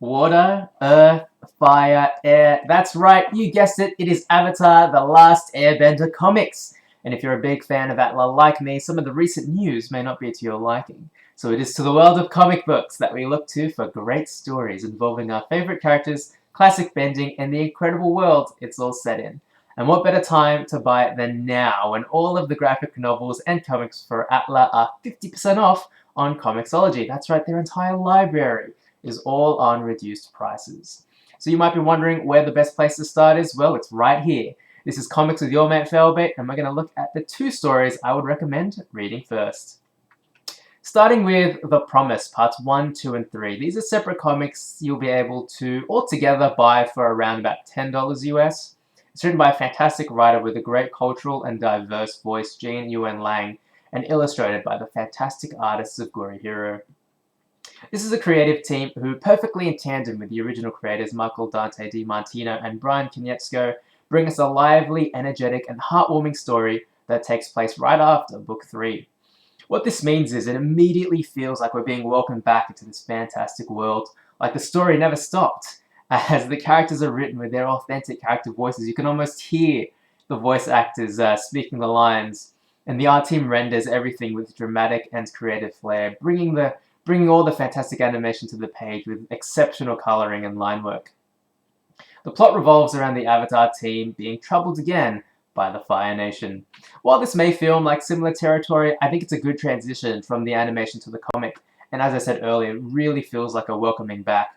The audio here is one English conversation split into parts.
Water, earth, fire, air. That's right, you guessed it. It is Avatar: The Last Airbender comics. And if you're a big fan of ATLA like me, some of the recent news may not be to your liking. So it is to the world of comic books that we look to for great stories involving our favorite characters, classic bending, and the incredible world it's all set in. And what better time to buy it than now, when all of the graphic novels and comics for ATLA are 50% off on Comixology. That's right, their entire library is all on reduced prices. So you might be wondering where the best place to start is. Well, it's right here. This is Comics with your mate Failbait, and we're going to look at the two stories I would recommend reading first. Starting with The Promise, parts 1, 2, and 3. These are separate comics you'll be able to altogether buy for around about $10 US. It's written by a fantastic writer with a great cultural and diverse voice, Jean Yuen Lang, and illustrated by the fantastic artists of Gurihiro. This is a creative team who, perfectly in tandem with the original creators Michael Dante DiMartino and Brian Konietzko, bring us a lively, energetic, and heartwarming story that takes place right after Book 3. What this means is it immediately feels like we're being welcomed back into this fantastic world, like the story never stopped. As the characters are written with their authentic character voices, you can almost hear the voice actors speaking the lines, and the art team renders everything with dramatic and creative flair, bringing all the fantastic animation to the page with exceptional coloring and line work. The plot revolves around the Avatar team being troubled again by the Fire Nation. While this may feel like similar territory, I think it's a good transition from the animation to the comic, and as I said earlier, it really feels like a welcoming back.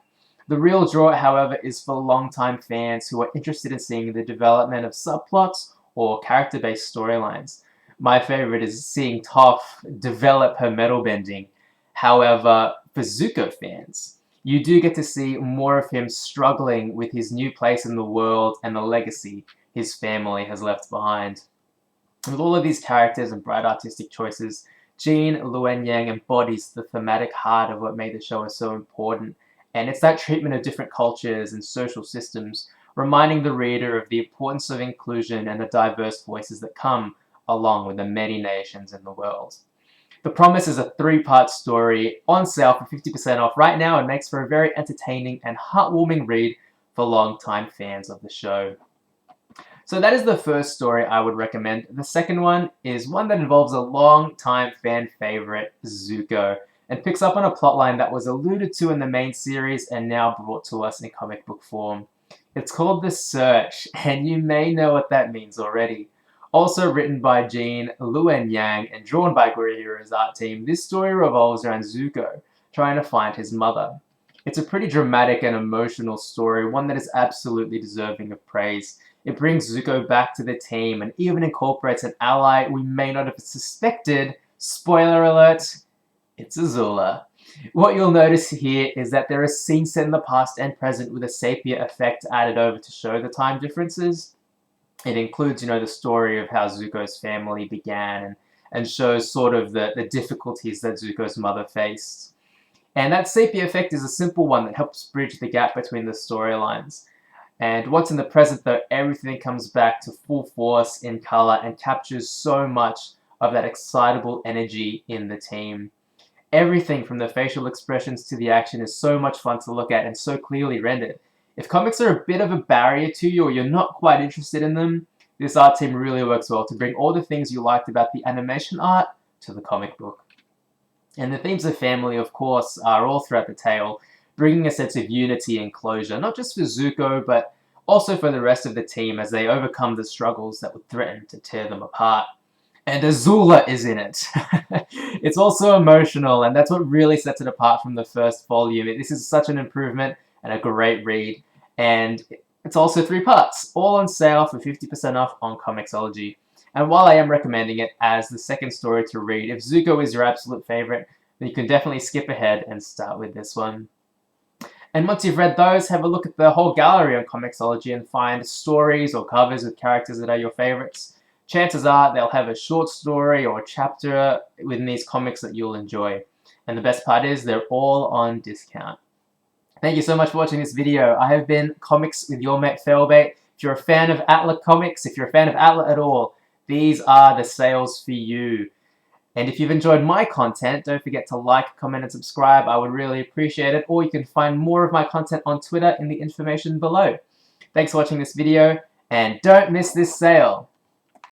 The real draw, however, is for longtime fans who are interested in seeing the development of subplots or character-based storylines. My favorite is seeing Toph develop her metal bending. However, for Zuko fans, you do get to see more of him struggling with his new place in the world and the legacy his family has left behind. With all of these characters and bright artistic choices, Jean Luen Yang embodies the thematic heart of what made the show so important, and it's that treatment of different cultures and social systems, reminding the reader of the importance of inclusion and the diverse voices that come along with the many nations in the world. The Promise is a 3-part story on sale for 50% off right now and makes for a very entertaining and heartwarming read for long-time fans of the show. So that is the first story I would recommend. The second one is one that involves a long-time fan favorite, Zuko, and picks up on a plotline that was alluded to in the main series and now brought to us in comic book form. It's called The Search, and you may know what that means already. Also written by Jean Luen Yang and drawn by Gurihiro's art team, this story revolves around Zuko trying to find his mother. It's a pretty dramatic and emotional story, one that is absolutely deserving of praise. It brings Zuko back to the team and even incorporates an ally we may not have suspected. Spoiler alert, it's Azula. What you'll notice here is that there are scenes set in the past and present with a sepia effect added over to show the time differences. It includes, the story of how Zuko's family began and shows sort of the difficulties that Zuko's mother faced. And that sepia effect is a simple one that helps bridge the gap between the storylines. And what's in the present, though, everything comes back to full force in color and captures so much of that excitable energy in the team. Everything from the facial expressions to the action is so much fun to look at and so clearly rendered. If comics are a bit of a barrier to you or you're not quite interested in them, this art team really works well to bring all the things you liked about the animation art to the comic book. And the themes of family, of course, are all throughout the tale, bringing a sense of unity and closure, not just for Zuko, but also for the rest of the team as they overcome the struggles that would threaten to tear them apart. And Azula is in it. It's also emotional, and that's what really sets it apart from the first volume. This is such an improvement and a great read, and it's also 3 parts, all on sale for 50% off on Comixology. And while I am recommending it as the second story to read, if Zuko is your absolute favorite, then you can definitely skip ahead and start with this one. And once you've read those, have a look at the whole gallery on Comixology and find stories or covers with characters that are your favorites. Chances are they'll have a short story or a chapter within these comics that you'll enjoy. And the best part is they're all on discount. Thank you so much for watching this video. I have been Comics with your mate Failbait. If you're a fan of ATLA comics, if you're a fan of ATLA at all, these are the sales for you. And if you've enjoyed my content, don't forget to like, comment, and subscribe. I would really appreciate it. Or you can find more of my content on Twitter in the information below. Thanks for watching this video, and don't miss this sale!